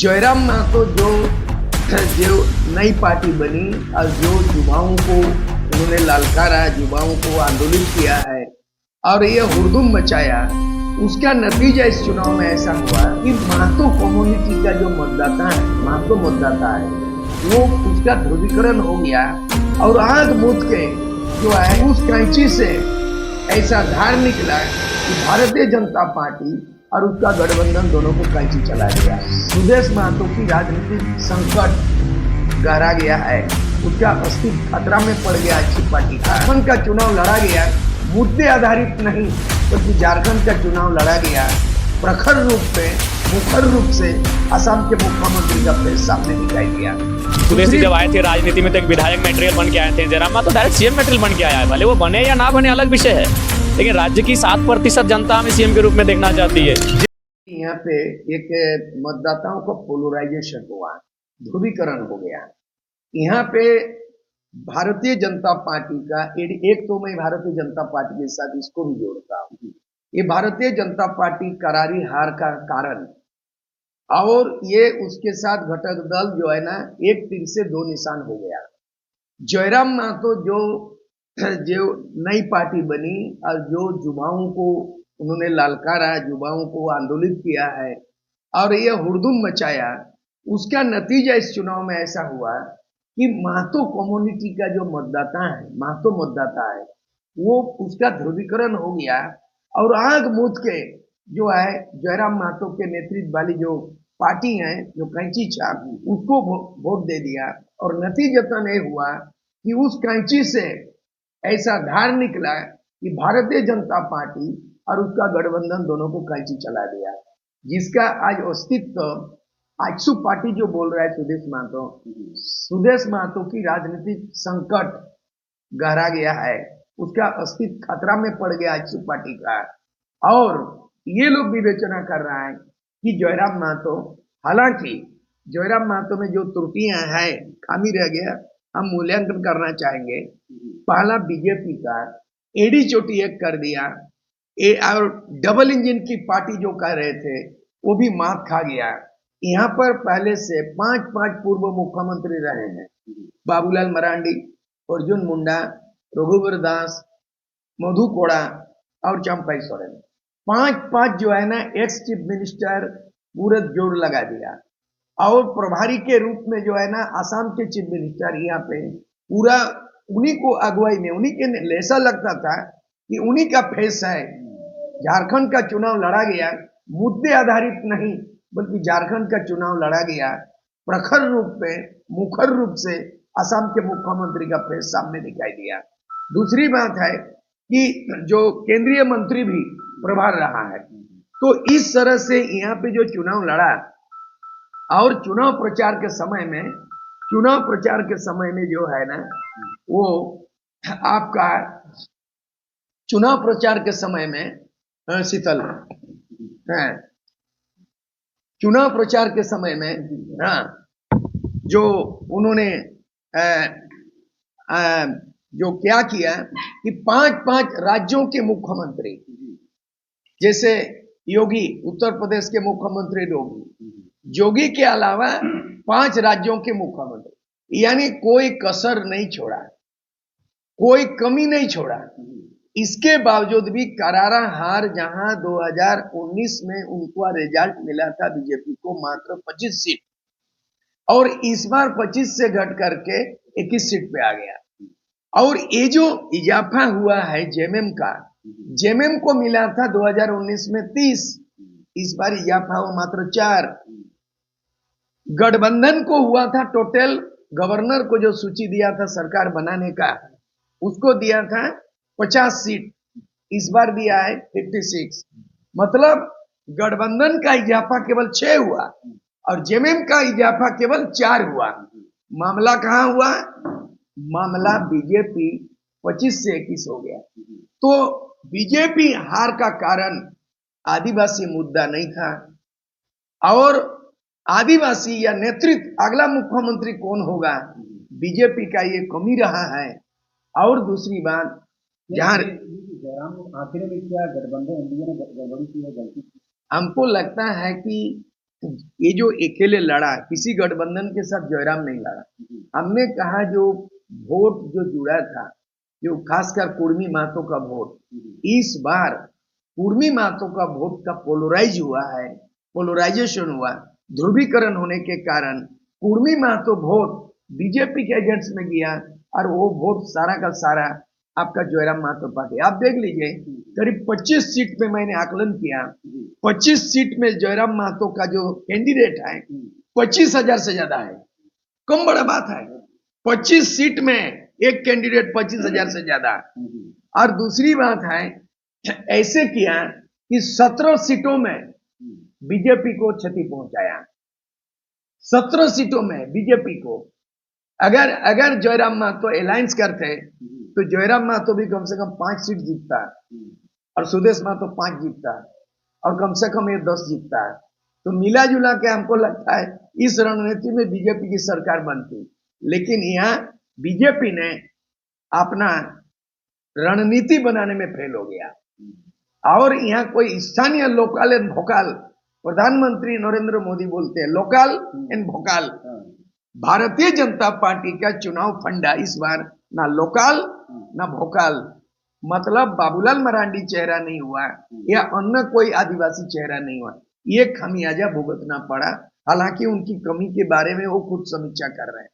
जयराम महतो जो नई पार्टी बनी और जो युवाओं को उन्होंने ललकारा, युवाओं को आंदोलित किया है और ये हुड़दुम मचाया, उसका नतीजा इस चुनाव में ऐसा हुआ कि महतो कम्युनिटी का जो मतदाता है, महतो मतदाता है, वो उसका ध्रुवीकरण हो गया और आंख मूंद के जो है उस कैंची से ऐसा धार निकला कि भारतीय जनता पार्टी और उसका गठबंधन दोनों को कैंची चला गया। सुदेश महतो की राजनीतिक संकट गहरा गया है, उसका अस्तित्व खतरा में पड़ गया। अच्छी पार्टी झारखंड का चुनाव लड़ा गया, मुद्दे आधारित नहीं बल्कि झारखंड का चुनाव लड़ा गया प्रखर रूप से, मुखर रूप से असम के मुख्यमंत्री का फेस सामने दिखाई दिया। सुदेश जी जब आए थे राजनीति में तो एक विधायक मटेरियल बन के आए थे, Jairam Mahato direct CM material बन के आया है। भले वो बने या ना बने अलग विषय है, लेकिन राज्य की 7% जनता हमें सीएम के रूप में देखना चाहती है। यहाँ पे एक मतदाताओं का पोलराइजेशन हुआ, ध्रुवीकरण हो गया। यहाँ पे भारतीय जनता पार्टी का एक तो मैं भारतीय जनता पार्टी के साथ इसको भी जोड़ता हूँ, ये भारतीय जनता पार्टी करारी हार का कारण और ये उसके साथ घटक दल जो है ना एक तीर से दो निशान हो गया। जयराम महतो जो नई पार्टी बनी और जो युवाओं को उन्होंने ललकारा, युवाओं को आंदोलित किया है और ये हुड़दुम मचाया, उसका नतीजा इस चुनाव में ऐसा हुआ कि महतो कम्युनिटी का जो मतदाता है, महतो मतदाता है, वो उसका ध्रुवीकरण हो गया और आंख मूंद के जो है जयराम महतो के नेतृत्व वाली जो पार्टी है, जो कैंची छाप, उसको वोट दे दिया और नतीजतन ये हुआ कि उस कैंची से ऐसा धार निकला कि भारतीय जनता पार्टी और उसका गठबंधन दोनों को कैंची चला दिया, जिसका आज अस्तित्व आजसू पार्टी जो बोल रहा है सुदेश महतो की राजनीतिक संकट गहरा गया है, उसका अस्तित्व खतरा में पड़ गया आजसू पार्टी का। और ये लोग विवेचना कर रहा है कि जयराम महतो, हालांकि जयराम महतो में जो त्रुटियां हैं, खामी रह गया, हम मूल्यांकन करना चाहेंगे। पहला बीजेपी का एडी चोटी एक कर दिया, और डबल इंजन की पार्टी जो कह रहे थे वो भी मात खा गया। यहाँ पर पहले से 5 पूर्व मुख्यमंत्री रहे हैं, बाबूलाल मरांडी, अर्जुन मुंडा, रघुवर दास, मधु कोड़ा और चंपई सोरेन, 5 जो है ना एक्स चीफ मिनिस्टर पूरे जोर लगा दिया और प्रभारी के रूप में जो है ना असम के चीफ मिनिस्टर यहाँ पे पूरा उन्हीं को अगुवाई में, उन्हीं के ऐसा लगता था कि उन्हीं का फेस है। झारखंड का चुनाव लड़ा गया, मुद्दे आधारित नहीं बल्कि झारखंड का चुनाव लड़ा गया प्रखर रूप में, मुखर रूप से असम के मुख्यमंत्री का फेस सामने दिखाई दिया। दूसरी बात है कि जो केंद्रीय मंत्री भी प्रभार रहा है, तो इस तरह से यहाँ पे जो चुनाव लड़ा और चुनाव प्रचार के समय में जो है ना वो आपका चुनाव प्रचार के समय में शीतल है, चुनाव प्रचार के समय में जो उन्होंने जो क्या किया कि 5 राज्यों के मुख्यमंत्री, जैसे योगी उत्तर प्रदेश के मुख्यमंत्री योगी के अलावा 5 राज्यों के मुख्यमंत्री, यानी कोई कसर नहीं छोड़ा, कोई कमी नहीं छोड़ा। इसके बावजूद भी करारा हार, जहां 2019 में उनका रिजल्ट मिला था बीजेपी को मात्र 25 सीट और इस बार 25 से घट करके 21 सीट पे आ गया। और ये जो इजाफा हुआ है जेएमएम को मिला था 2019 में 30, इस बार इजाफा हुआ मात्र 4। गठबंधन को हुआ था टोटल, गवर्नर को जो सूची दिया था सरकार बनाने का, उसको दिया था 50 सीट, इस बार दिया है 56। मतलब गठबंधन का इजाफा केवल 6 हुआ और जेएमएम का इजाफा केवल 4 हुआ। मामला कहां हुआ? मामला बीजेपी 25 से 21 हो गया। तो बीजेपी हार का कारण आदिवासी मुद्दा नहीं था और आदिवासी या नेतृत्व, अगला मुख्यमंत्री कौन होगा, बीजेपी का ये कमी रहा है। और दूसरी बात, जहां आखिर में क्या गठबंधन एनडीए ने गड़बड़ी की है, गलती की? हमको लगता है कि ये जो अकेले लड़ा, किसी गठबंधन के साथ जयराम नहीं लड़ा। हमने कहा जो वोट जो जुड़ा था, जो खासकर कुर्मी महतो का वोट, इस बार कुर्मी महतो का वोट का पोलराइज हुआ है, पोलराइजेशन हुआ, ध्रुवीकरण होने के कारण कुर्मी महतो वोट बीजेपी के एजेंट्स में गया और वो वोट सारा का सारा आपका जयराम महतो पार्टी। आप देख लीजिए, करीब 25 सीट पे मैंने आकलन किया, 25 सीट में जयराम महतो का जो कैंडिडेट है 25,000 से ज्यादा है। कम बड़ा बात है, 25 सीट में एक कैंडिडेट 25,000 से ज्यादा। और दूसरी बात है, ऐसे किया कि 17 सीटों में बीजेपी को क्षति पहुंचाया। 17 सीटों में बीजेपी को, अगर जयराम महतो अलायंस करते तो जयराम महतो भी कम से कम 5 सीट जीतता और सुदेश महतो 5 जीतता और कम से कम ये 10 जीतता। तो मिला जुला के हमको लगता है इस रणनीति में बीजेपी की सरकार बनती, लेकिन यहाँ बीजेपी ने अपना रणनीति बनाने में फेल हो गया। और यहाँ कोई स्थानीय लोकल एंड भोकाल, प्रधानमंत्री नरेंद्र मोदी बोलते हैं local and Bhokaal. Bharatiya Janata party का चुनाव फंडा इस बार ना लोकल ना भोकाल, मतलब बाबूलाल मरांडी चेहरा नहीं हुआ या अन्य कोई आदिवासी चेहरा नहीं हुआ। ये खमियाजा भुगतना पड़ा, हालांकि उनकी कमी के बारे में वो खुद समीक्षा कर रहे हैं।